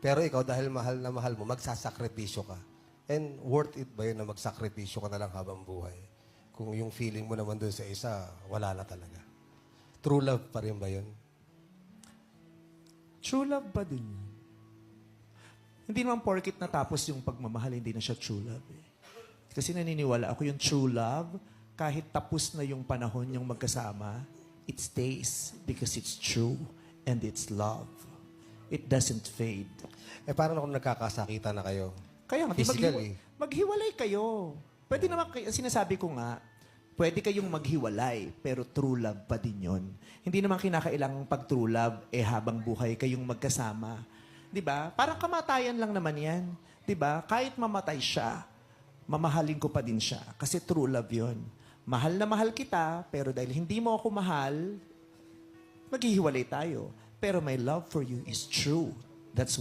Pero ikaw, dahil mahal na mahal mo, magsasakripisyo ka. And worth it ba yun na magsakripisyo ka na lang habang buhay? Kung yung feeling mo naman dun sa isa, wala na talaga. True love pa rin ba yun? True love ba din yun? Hindi naman porkit natapos yung pagmamahal, hindi na siya true love. Eh. Kasi naniniwala ako yung true love, kahit tapos na yung panahon yung magkasama, it stays because it's true and it's love. It doesn't fade. Eh, paano kung nagkakasakita na kayo? Kaya nga, Physically. maghiwalay kayo. Pwede naman, sinasabi ko nga, pwede kayong maghiwalay, pero true love pa din yun. Hindi naman kinakailangang pag true love, habang buhay kayong magkasama. 'Di ba? Parang kamatayan lang naman yan. 'Di ba? Kahit mamatay siya, mamahalin ko pa din siya. Kasi true love yun. Mahal na mahal kita, pero dahil hindi mo ako mahal, maghihiwalay tayo. Pero my love for you is true. That's why